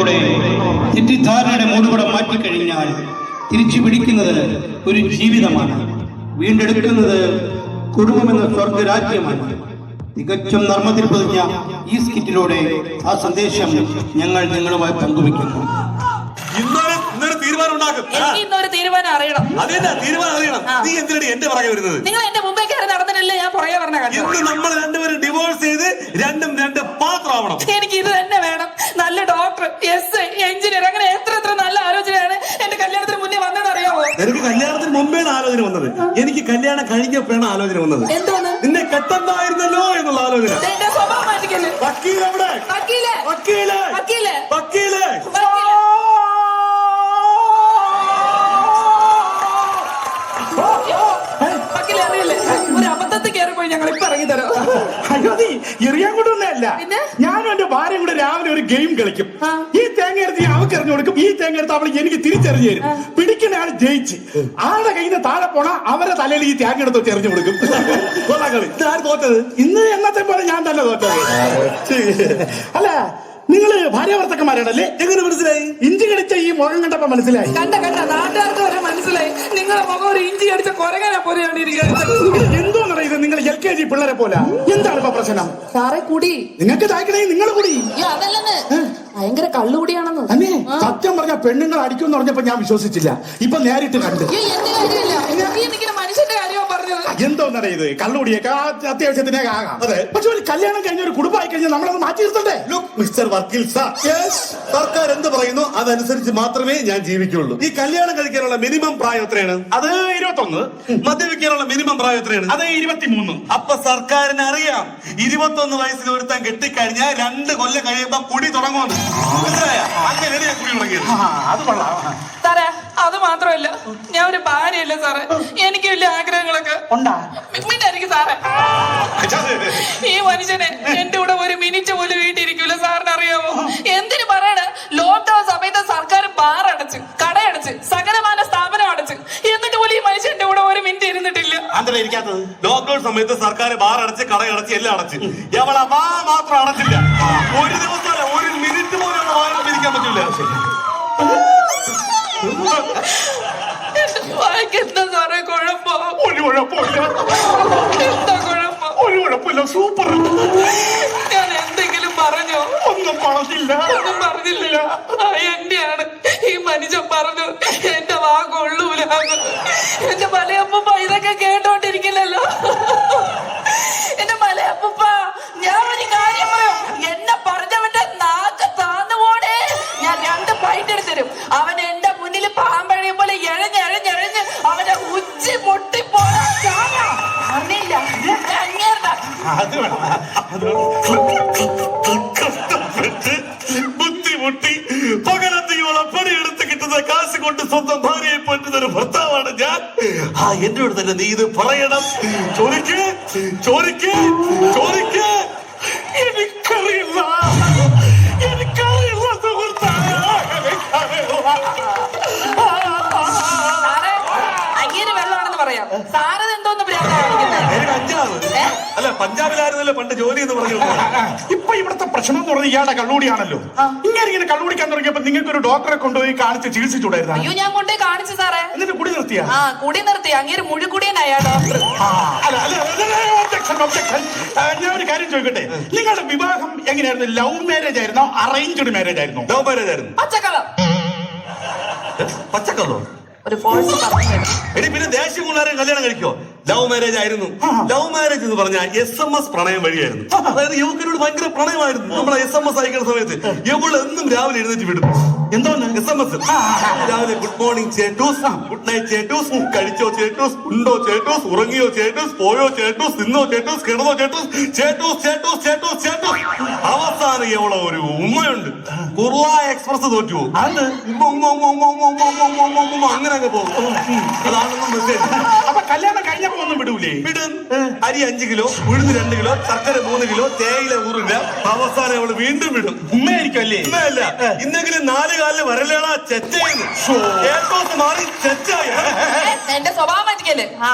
സ്കിറ്റിലൂടെ തെറ്റിദ്ധാരണയുടെ മൂടുപടം മാറ്റിക്കഴിഞ്ഞാൽ തിരിച്ചു പിടിക്കുന്നത് ഒരു ജീവിതമാണ്. വീണ്ടെടുക്കുന്നത് കുടുംബമെന്ന സ്വർഗരാജ്യമാണ്. തികച്ചും നർമ്മത്തിൽ പൊതിഞ്ഞ ഈ സ്കിറ്റിലൂടെ ആ സന്ദേശം ഞങ്ങൾ നിങ്ങളുമായി പങ്കുവെക്കുന്നു. ഇന്നൊരു തീരുമാനം അറിയണം. അതെന്താ തീരുമാനം അറിയണം? നീ എന്തിനാണ് എന്റെ പുറകെ വരുന്നത്? നിങ്ങൾ എന്റെ മുമ്പേ കയറി നടന്നിട്ടല്ലേ ഞാൻ പുറകെ പറഞ്ഞ കാര്യം. ഇന്ന് നമ്മൾ രണ്ടുപേരും ഡിവോഴ്സ് ചെയ്ത് രണ്ടും രണ്ട് പാത്രമാവണം. എനിക്ക് ഇത് തന്നെ വേണം. നല്ല ഡോക്ടർ, എഞ്ചിനീയർ, അങ്ങനെ എത്ര നല്ല ആലോചനയാണ് എന്റെ കല്യാണത്തിന് മുന്നേ വന്നതെന്ന് അറിയാമോ? എനിക്ക് കല്യാണത്തിന് മുമ്പേണ് ആലോചന വന്നത്. എനിക്ക് കല്യാണം കഴിഞ്ഞപ്പോഴാണ് ആലോചന വന്നത്. എന്തോന്ന്? നിന്നെ കെട്ടണ്ടായിരുന്നല്ലോ എന്നുള്ള ആലോചന. എന്റെ സ്വഭാവം മാറ്റിക്കല്ലേ? വക്കീൽ എവിടെ? വക്കീല് വക്കീല് വക്കീല് വക്കീല് വക്കീല് അറിയില്ലേ? ഒരു അബദ്ധത്തിൽ കയറിപ്പോയി. ഞങ്ങൾ ഇപ്പൊ ഇറങ്ങി തരാം. അയ്യോ, നീ എറിയാൻ കൊണ്ടൊന്നല്ല. ഞാനും എന്റെ ഭാര്യയും കൂടെ രാവിലെ ഒരു ഗെയിം കളിക്കും. ഈ തേങ്ങ എടുത്ത് അവൾക്ക് എറിഞ്ഞു കൊടുക്കും, ഈ തേങ്ങ എടുത്ത് അവൾ എനിക്ക് തിരിച്ചെറിഞ്ഞു തരും. പിടിക്കുന്ന ആൾ ജയിച്ച് ആളുടെ കയ്യിൽ നിന്ന് താഴെ പോണ അവരെ തലയിൽ ഈ തേങ്ങ എടുത്ത് എറിഞ്ഞു കൊടുക്കും. തോറ്റത് ഇന്ന് എന്നത്തെ പോലെ ഞാൻ തന്നെ തോറ്റത്. അല്ല, നിങ്ങള് ഭാര്യാഭർത്തക്കന്മാരാണല്ലേ? എങ്ങനെ മനസ്സിലായി? ഇഞ്ചി കടിച്ച ഈ മുഖം കണ്ടപ്പോ മനസ്സിലായി. കണ്ട നാട്ടുകാർക്ക് വരെ മനസ്സിലായി. നിങ്ങളെ മുഖം ഒരു ഇഞ്ചി അടിച്ച കൊരകനെ പോലെയാണ് ഇരിക്കുന്നത്. എന്തോന്നറിയ ഇത്? നിങ്ങൾ LKG പിള്ളേരെ പോലെ. എന്താണ് ഇപ്പൊ പ്രശ്നം? സാറേ, കുടി നിങ്ങൾക്ക് തായ്ക്കണേ, നിങ്ങൾ കുടി. അതല്ലെന്ന് ഭയങ്കര കള്ളുകൂടിയാണെന്ന്. അല്ലേ? സത്യം പറഞ്ഞ പെണ്ണുങ്ങൾ അടിക്കും പറഞ്ഞപ്പോ ഞാൻ വിശ്വസിച്ചില്ല. ഇപ്പൊ നേരിട്ട് കണ്ട്. മനുഷ്യന്റെ കാര്യമാണ് പറഞ്ഞത്. എന്തോന്നറിയ ഇത്? കള്ളുകൂടിയൊക്കെ അത്യാവശ്യത്തിനേ ആകാം. അതെ, പക്ഷെ ഒരു കല്യാണം കഴിഞ്ഞ ഒരു കുടുംബമായി കഴിഞ്ഞാൽ നമ്മളത് മാറ്റി നിർത്തണ്ടേ? മിസ്റ്റർ വക്കീൽ സാർ, സർക്കാർ എന്ത് പറയുന്നു അതനുസരിച്ച് മാത്രമേ ഞാൻ ജീവിക്കുള്ളൂ. ഈ കല്യാണം കഴിക്കാനുള്ള മിനിമം പ്രായം എത്രയാണ്? അത് 21. മദ്യപിക്കാനുള്ള മിനിമം പ്രായം എത്രയാണ്? അത് 23. അപ്പൊ സർക്കാരിന് അറിയാം 21 വയസ്സിൽ ഒരുത്താൻ കെട്ടിക്കഴിഞ്ഞാൽ 2 കൊല്ലം കഴിയുമ്പോ കുടി തുടങ്ങുമെന്ന്. അങ്ങനെയാണ് ഞാൻ കുടി തുടങ്ങിയത്. അത് കൊള്ളാം സാറേ. അത് മാത്രമല്ല, ഞാൻ ഒരു ഭാര്യയല്ല സാറേ. എനിക്ക് വലിയ ആഗ്രഹങ്ങളൊക്കെ മിണ്ടായിരിക്കും സാറേ. ഈ മനുഷ്യനെ എന്റെ കൂടെ ഒരു മിനിറ്റ് പോലും വീട്ടിരിക്കൂല. സാറിന് അറിയാമോ? എന്തിനു പറയണ? ലോക്ക്ഡൌൺ സമയത്ത് സർക്കാർ ബാർ അടച്ച്, കടയടച്ച്, സകലമാന സ്ഥാപനം അടച്ച്, എന്നിട്ട് പോലും ഈ മനുഷ്യൻ എന്റെ കൂടെ ഒരു മിനിറ്റ് ഇരുന്നിട്ടില്ല. അങ്ങനെ ഇരിക്കാത്തത്? ലോക്ക്ഡൌൺ സമയത്ത് സർക്കാർ ബാർ അടച്ച്, കടയടച്ച്, എല്ലാം അടച്ച്. എവളെ ബാ മാത്രം അടച്ചില്ല. ഒരു ദിവസം ഒരു മിനിറ്റ് പോലും വാഹനം ഇരിക്കാൻ പറ്റില്ല. എന്താ സാറേ കുഴപ്പം? ഒരു കുഴപ്പമില്ല. എന്താ കുഴപ്പം? ഒരു കുഴപ്പമില്ല, സൂപ്പർ. ഞാൻ എന്തെങ്കിലും പറഞ്ഞോ? ഒന്നും പറഞ്ഞില്ല. ഒന്നും പറഞ്ഞില്ല. എന്റെയാണ് ഈ മനുഷ്യൻ പറഞ്ഞു എന്റെ വാ കൊള്ളൂല. എന്റെ മലയപ്പൂപ്പ ഇതൊക്കെ കേട്ടോണ്ടിരിക്കില്ലല്ലോ. എന്റെ മലയപ്പൂപ്പ, ഞാൻ ഒരു കാര്യം പറയാം. എന്നെ പറഞ്ഞവന്റെ നാക്ക് താന്നുപോടെ ഞാൻ 2 ഫൈറ്റ് എടുത്തരും. അവൻ എന്റെ മുന്നിൽ പാമ്പഴയും പോലെ എഴഞ്ഞ് അവന്റെ ഉച്ചി പൊട്ടിപ്പോടാ. അറിയില്ല ബുദ്ധിമുട്ടി പകലത്തിയോളം പണിയെടുത്ത് കിട്ടുന്ന കാശ് കൊണ്ട് സ്വന്തം ഭാര്യയെ പറ്റുന്നൊരു ഭർത്താവാണ് ഞാൻ. എന്നോട് തന്നെ നീ ഇത് പറയണം. ചോദിക്ക്. എനിക്കറിയില്ല അങ്ങനെ വെള്ളമാണെന്ന് പറയാം. സാറത് എന്തോന്ന് അല്ല, പഞ്ചാബിലായിരുന്നല്ലോ പണ്ട് ജോലി എന്ന് പറഞ്ഞു. ഇപ്പൊ ഇവിടുത്തെ പ്രശ്നം എന്ന് പറഞ്ഞാൽ ഇയാളുടെ കള്ളുകൂടിയാണല്ലോ. ഇങ്ങനെ കള്ളുകുടിക്കാൻ തുടങ്ങിയപ്പോ നിങ്ങൾക്ക് ഒരു ഡോക്ടറെ കൊണ്ടുപോയി കാണിച്ച് ചികിത്സിച്ചൂടായിരുന്നു? അയ്യോ, ഞാൻ കൊണ്ടുപോയി കാണിച്ചു സാറേ. എന്നിട്ട് കുടി നിർത്തിയ? കുടി നിർത്തി. അങ്ങനെ മുഴുകുടിയനായ ഡോക്ടർ. ഞാൻ ഒരു കാര്യം ചോദിക്കട്ടെ, നിങ്ങളുടെ വിവാഹം എങ്ങനെയായിരുന്നു? ലവ് മാരേജ് ആയിരുന്നോ അറേഞ്ച്ഡ് മാരേജ് ആയിരുന്നോ? ലവ് മാരേജ് ആയിരുന്നു. പച്ചക്കള്ളോ? ഒരു ഫോഴ്സ് പറഞ്ഞു. എടി, പിന്നെ ദേശീയ പിള്ളേരെ കല്യാണം കഴിക്കോ? ലവ് മാരേജ് ആയിരുന്നു. ലവ് മാരേജ് എന്ന് പറഞ്ഞാൽ SMS പ്രണയം വഴിയായിരുന്നു. അതായത് യുവക്കരോട് ഭയങ്കര പ്രണയമായിരുന്നു. നമ്മളെ SMS അയക്കുന്ന സമയത്ത് എന്നും രാവിലെ എഴുന്നേറ്റ് വിടും. എന്തോന്ന് SMS? രാവിലെ ഗുഡ് മോർണിംഗ് ചേട്ടൂസ്, ഗുഡ് നൈറ്റ് ചേട്ടൂസ്, കഴിച്ചോ ചേട്ടൂസ്, ഉണ്ടോ ചേട്ടൂസ്, ഉറങ്ങിയോ ചേട്ടൂസ്, പോയോ ചേട്ടൂസ്, തിന്നോ ചേട്ടൂസ്, കിടന്നോ ചേട്ടൂസ്, ചേട്ടൂസ് ചേട്ടൂസ് ചേട്ടൂസ് ചേട്ടൂസ്. അവസാനം എവളോ ഒരു ഉമ്മയുണ്ട്. കുർള എക്സ്പ്രസ് തോറ്റു. അങ്ങനെ അങ്ങ് പോകും. അതാണെന്നും മെസ്സേജ്. അപ്പൊ കല്യാണം കഴിഞ്ഞപ്പോ ഒന്നും വിടൂലേ? വിടും. അരി 5 കിലോ, ഉഴുന്ന് 2 കിലോ, ശർക്കര 3 കിലോ, തേയില 100 ഗ്രാം. അവസാനം അവള് വീണ്ടും വിടും. ഉമ്മയായിരിക്കും അല്ലേ? ഉമ്മയല്ല, ഇന്നെങ്കിലും 4 കാലില് വരലേടാ ചെറ്റയെന്ന്. മാറി ചെറ്റായി. എന്റെ സ്വഭാവം മാറ്റിക്കല്ലേ?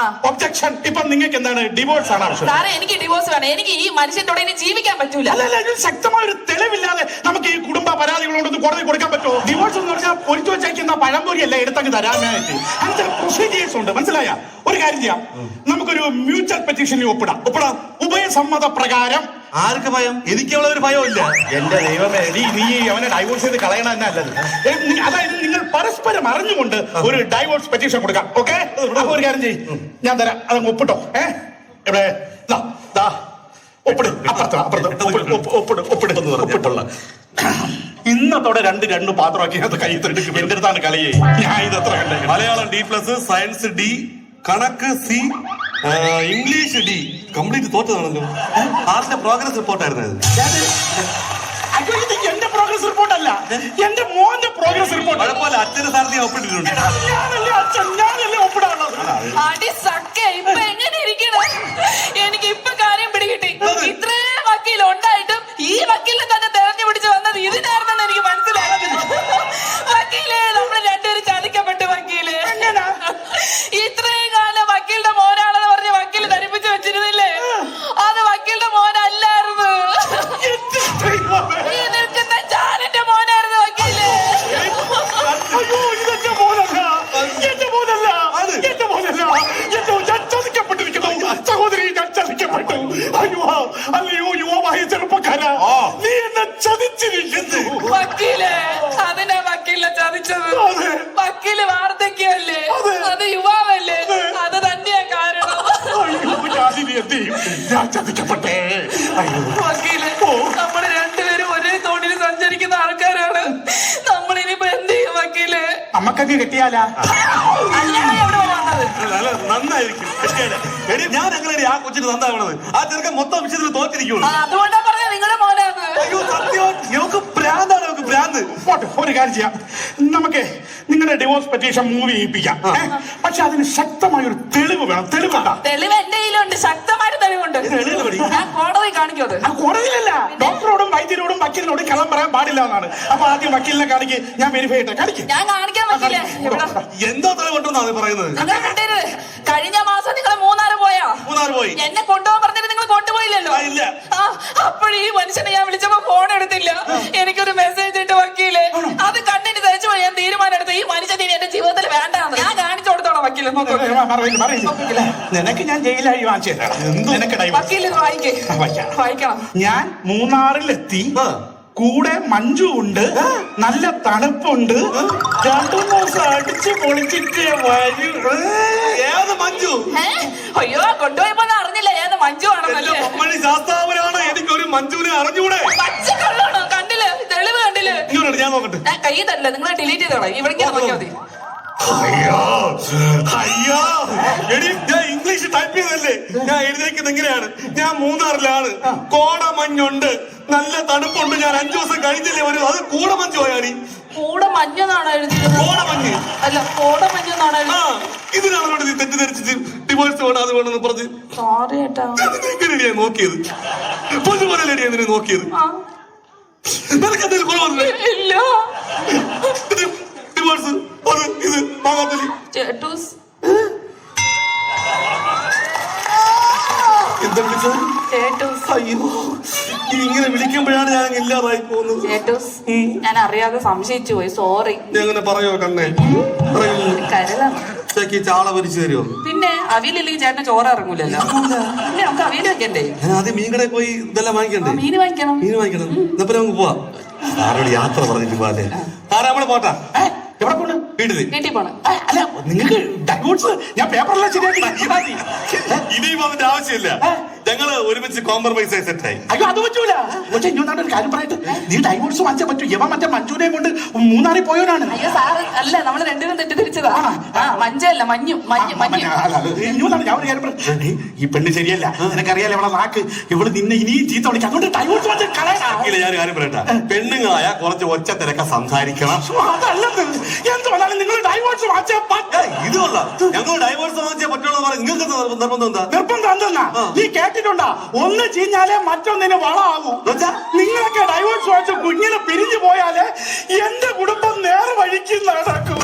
ഒബ്ജക്ഷൻ. ഇപ്പൊ നിങ്ങൾക്ക് എന്താണ്? ഡിവോഴ്സ് ആണ് ആവശ്യം? സാറേ, എനിക്ക് ഡിവോഴ്സ് വേണം. എനിക്ക് ഈ മനുഷ്യത്തോടെ ഇനി ജീവിക്കാൻ പറ്റൂല. അല്ല, ശക്തമായ ഒരു തെളിവില്ലാതെ നമുക്ക് ഈ കുടുംബ പരാതികളോടൊന്നും കോടതി കൊടുക്കാൻ ഡിവോഴ്സ് എന്ന് പറഞ്ഞാൽ പൊരിച്ചു വെച്ചേക്കുന്ന പഴംപൊരിയല്ല എടുത്തങ്ങ് തരാനായിട്ട് അതിന് പ്രൊസീജിയേഴ്സ് ഉണ്ട്. മനസ്സിലായ? ഒരു കാര്യം ചെയ്യാം, നമുക്കൊരു മ്യൂച്വൽ പെറ്റീഷനിൽ ഒപ്പിടാം. ഉഭയസമ്മത പ്രകാരം. ആർക്ക് ഭയം? എനിക്ക് അവളെ ഒരു ഭയമില്ല. എന്റെ ദൈവമേ, നീ അവനെ ഡൈവോഴ്സ് ചെയ്ത് കളയണ തന്നെ നല്ലത്. അതായത് നിങ്ങൾ പരസ്പരം അറിഞ്ഞുകൊണ്ട് ഒരു ഡൈവോഴ്സ് പെറ്റീഷൻ കൊടുക്കാം. ഓക്കെ? അപ്പൊ ഒരു കാര്യം ചെയ്യും, ഞാൻ തരാം, അതങ്ങ് ഒപ്പിട്ടോ. എവിടെ? ഒപ്പിട്. ഇന്നത്തോടെ രണ്ട് പാത്രമാക്കി അത് കൈ തെടുക്കും. എന്റെ അടുത്താണ് കളിയെ. ഞാൻ ഇതത്ര കണ്ടേ. മലയാളം D+, സയൻസ് D, കണക്ക് C, ഇംഗ്ലീഷ് D. കംപ്ലീറ്റ് തോറ്റതാണല്ലോ. ആരുടെ പ്രോഗ്രസ് റിപ്പോർട്ടായിരുന്നു അത്? അയ്യോ, ഇത് എന്റെ പ്രോഗ്രസ് റിപ്പോർട്ട് അല്ല, എന്റെ മോന്റെ പ്രോഗ്രസ് റിപ്പോർട്ട്. കുഴപ്പമില്ല, അച്ഛന്റെ സാറിന് ഞാൻ ഒപ്പിട്ടിട്ടുണ്ട്. ഞാനല്ലേ ഒപ്പിടാനുള്ളത്. അടി സക്ക, ഇപ്പൊ എങ്ങനെ ഇരിക്കണ? എനിക്ക് ഇപ്പൊ കാര്യം പിടികിട്ടി. ഇത്രയും വക്കീൽ ഉണ്ടായിട്ടും ഈ വക്കീലിനെ തന്നെ തെരഞ്ഞു പിടിച്ച് വന്നത് ഇതിനായിരുന്നെന്ന് എനിക്ക് മനസ്സിലായത്. വക്കീലേ, നമ്മൾ രണ്ടുപേരും ചതിക്കപ്പെട്ടു. വക്കീല് ഇത്രയും കാലം വക്കീലിന്റെ മോനാണെന്ന് പറഞ്ഞ് വക്കീല് ധരിപ്പിച്ച് വെച്ചിരുന്നില്ലേ? അത് വക്കീലിന്റെ മോനല്ലായിരുന്നു. ഈ നിൽക്കുന്ന ഞാനെന്റെ മോനായിരുന്നു വക്കീല്. അയ്യോ, ഇതെന്റെ മോനല്ല, എന്റെ മോനല്ല, എന്റെ മോനല്ല. ഞാൻ ചതിക്കപ്പെട്ടിരിക്കുന്നു സഹോദരി, ഞാൻ ചതിക്കപ്പെട്ടു. അല്ലയോ യുവമായ ചെറുപ്പക്കാരാ, നീ എന്നെ ചതിച്ചിരിക്കുന്നു. വക്കീല്, അതിനാ വക്കീലിനെ ചതിച്ചത്. വക്കീല് വാർദ്ധക്യമല്ലേ, അത് യുവാവല്ലേ, അത് തന്നെയാ കാരണം. ഞാൻ ചതിക്കപ്പെട്ടേ. വക്കീല്, നമ്മള് രണ്ടുപേരും ഒരേ തോണിൽ സഞ്ചരിക്കുന്ന ആൾക്കാരാണ്. നമ്മളിനിപ്പോ എന്ത് ചെയ്യും വക്കീല്? അമ്മക്കൊക്കെ കെട്ടിയാലാ? അല്ലാതെ എവിടെ വന്നത്? നന്നായിരിക്കും. ഞാൻ എങ്ങനെയാണ് ആ കൊച്ചിന് നന്നാവണത്? ആ ചെറുക്കൻ മൊത്തം വിഷയത്തിൽ തോറ്റിരിക്കുള്ളൂ. അതുകൊണ്ടാ പറഞ്ഞ നിങ്ങളുടെ മോനാണ്. അയ്യോ സത്യം, നമുക്ക് ഭ്രാന്താണ്. നമുക്ക് ഭ്രാന്ത്. ഒരു കാര്യം ചെയ്യാം, നമുക്ക് നിങ്ങളുടെ ഡിവോഴ്സ് പെറ്റീഷൻ മൂവ് ചെയ്യിപ്പിക്കാം. പക്ഷെ അതിന് ശക്തമായ ഒരു തെളിവ് വേണം. തെളിവുണ്ടാ? തെളിവ് എന്റെ കയ്യിലുണ്ട്, ശക്തമായിട്ട് തെളിവുണ്ട്. ഞാൻ കോടതി കാണിക്കും. അത് കോടതിയിലല്ല, ഡോക്ടറോടും വൈദ്യരോടും വക്കീലിനോടും കള്ളം പറയാൻ പാടില്ല എന്നാണ്. അപ്പൊ ആദ്യം വക്കീലിനെ കാണിക്ക്, ഞാൻ വെരിഫൈ ചെയ്യട്ടെ. കാണിക്കും. ഞാൻ കാണിക്കാൻ വക്കീലേ. എന്തോ തെളിവുണ്ടെന്നാണ് പറയുന്നത്. നിങ്ങൾ കണ്ടരുത്. കഴിഞ്ഞ മാസം നിങ്ങൾ മൂന്നാറ് പോയാ? മൂന്നാർ പോയി. എന്നെ കൊണ്ടുപോകാൻ പറഞ്ഞിട്ട് നിങ്ങൾ കൊണ്ടുപോയില്ലല്ലോ. ഇല്ല. അപ്പോഴീ മനുഷ്യനെ ഞാൻ വിളിച്ചപ്പോ ഫോൺ എടുത്തില്ല. എനിക്കൊരു മെസ്സേജ് ഇട്ട് വക്കീല്. അത് കണ്ടിട്ട് തയ്ച്ചു പോയി. ഞാൻ തീരുമാനം എടുത്തു, ഈ മനുഷ്യൻ ഇനി എന്റെ ജീവിതത്തിൽ വേണ്ടാന്ന്. ഞാൻ കാണിച്ചു കൊടുത്തോളാം വക്കീല്. നിനക്ക് ഞാൻ ജയിലായി വാങ്ങിച്ചു തരാം. വക്കീല് ഇത് വായിക്കണം. ഞാൻ മൂന്നാറിലെത്തി, കൂടെ മഞ്ജു ഉണ്ട്, നല്ല തണുപ്പുണ്ട്, 2 ദിവസം അടിച്ച് പൊളിച്ചിട്ട് വരൂ. ഏത് മഞ്ജു? അയ്യോ, കൊണ്ടുപോയപ്പോ അറിഞ്ഞില്ല ഏത് മഞ്ജു ആണെന്നല്ലേ. മണി ശാസ്താവനാണ്, എനിക്കൊരു മഞ്ജുവിനെ അറിഞ്ഞൂടെ? പച്ചക്കള്ളാണോ? കണ്ടില്ല, തെളിവ് കണ്ടില്ല. ഇങ്ങോട്ട് ഞാൻ നോക്കട്ടെ. ഞാൻ കൈ തരില്ല, നിങ്ങൾ ഡിലീറ്റ് ചെയ്തോളാം. ഇവിടേക്ക് നോക്കിയാൽ മതി. അയ്യോ എടി, ഞാൻ ഇംഗ്ലീഷ് ടൈപ്പ് ചെയ്തല്ലേ? ഞാൻ എഴുതിയേക്കുന്നത് എങ്ങനെയാണ്? ഞാൻ മൂന്നാറിലാണ്, കോടമഞ്ഞുണ്ട്, നല്ല തണുപ്പുണ്ട്, ഞാൻ 5 ദിവസം കഴിഞ്ഞില്ലേ വരും. അത് കൂടമഞ്ഞു പോയാടി. കൂടെ മഞ്ഞെന്നാണ് എഴുതിയത്. കോടമഞ്ഞ് അല്ല, കോടമഞ്ഞെന്നാണ് എഴുതിയത്. ഇതിനാണ് നീ തെറ്റിദ്ധരിച്ചിട്ട് ഡിവോഴ്സ് വേണം അത് വേണമെന്ന് പറഞ്ഞ്. സോറി ഏട്ടാ. എങ്ങനെയാ നോക്കിയത്? പൊന്നുപോലെയല്ലേ ഇതിനെ നോക്കിയത്? നിനക്ക് എന്തെങ്കിലും കുറവല്ലേ? ഇല്ല. ഡിവോഴ്സ് അത് ഇത് മാങ്ങാത്തലി ചേട്ടൂസ്. എന്താ വിളിച്ചത്? ചേട്ടൂസ്. അയ്യോ, ഇങ്ങനെ വിളിക്കുമ്പോഴാണ് ഞാൻ ഇല്ലാതായി പോകുന്നത്. ചേട്ടൂസ്, ഞാൻ അറിയാതെ സംശയിച്ചു പോയി. സോറി. നീ അങ്ങനെ പറയോ കണ്ണേ? പറയൂ. കരളാണ്. ചേക്ക് ചാള പൊരിച്ചു തരുമോ? പിന്നെ അവിയലില്ലെങ്കിൽ ചേട്ടന് ചോറ് ഇറങ്ങൂലല്ലോ. പിന്നെ നമുക്ക് അവിയൽ വെക്കണ്ടേ? ഞാൻ ആദ്യം മീൻ കടയിൽ പോയി ഇതെല്ലാം വാങ്ങിക്കണ്ടേ? മീൻ വാങ്ങിക്കണം. മീൻ വാങ്ങിക്കണം. എന്നപ്പോ നമുക്ക് പോവാം. സാറോട് യാത്ര പറഞ്ഞിട്ട് പോവാല്ലേ? സാറേ, നമ്മള് പോട്ടാ. എവിടെ പോണ്? വീട്ടിൽ പോണം. അല്ല, നിങ്ങൾക്ക് ഡൈവോഴ്സ് ഞാൻ പേപ്പറെല്ലാം ശരിയാക്കി. ഇനിയും അതിന്റെ ആവശ്യമില്ല. ഞങ്ങള് ഒരുമിച്ച് കോംപ്രമൈസ് ആയി സെറ്റായി. അയ്യോ, അത് പറ്റൂല. പക്ഷെ ഇന്നൊന്നാണ് ഒരു കാര്യം പറയട്ടെ, നീ ഡൈവോഴ്സ് വാങ്ങിച്ചാൽ പറ്റൂ. ഇവ മറ്റേ മഞ്ജുവിനെ കൊണ്ട് മൂന്നാറിൽ പോയവനാണ്. അയ്യോ സാറ്, അല്ല, നമ്മള് രണ്ടുപേരും തെറ്റിദ്ധരിച്ചതാ. മഞ്ചല്ല, മഞ്ഞു. ഇന്നൊന്നാണ് ഞാൻ ഒരു കാര്യം പറയട്ടെ, ഈ പെണ്ണ് ശരിയല്ല. നിനക്കറിയാലോ ഇവളെ നാക്ക്. ഇവള് നിന്നെ ഇനിയും ചീത്ത വിളിക്കും. അതുകൊണ്ട് ഡൈവോഴ്സ് വാങ്ങിച്ചാൽ കളയാ. ഞാൻ കാര്യം പറയട്ടെ, പെണ്ണുങ്ങളായ കുറച്ച് ഒച്ച തിരക്ക സംസാരിക്കണം. അതല്ലത്, എന്തുകൊണ്ടാണ് നിങ്ങൾ ഡൈവോഴ്സ് വാങ്ങിച്ചാൽ ഇത് കൊള്ളാം. ഞങ്ങൾ ഡൈവോഴ്സ് വാങ്ങിച്ചാൽ പറ്റുള്ളൂ. നിങ്ങൾക്ക് നിർബന്ധം എന്താ? നിർബന്ധം എന്തെന്നാ നീ കേട്ടിട്ടുണ്ടാ? ഒന്ന് ചീഞ്ഞാലേ മറ്റൊന്നിന് വളമാകും. നിങ്ങളൊക്കെ ഡൈവോഴ്സ് വാങ്ങിച്ച് കുഞ്ഞിനെ പിരിഞ്ഞു പോയാലേ എന്റെ കുടുംബം നേർവഴിക്ക് നടക്കും.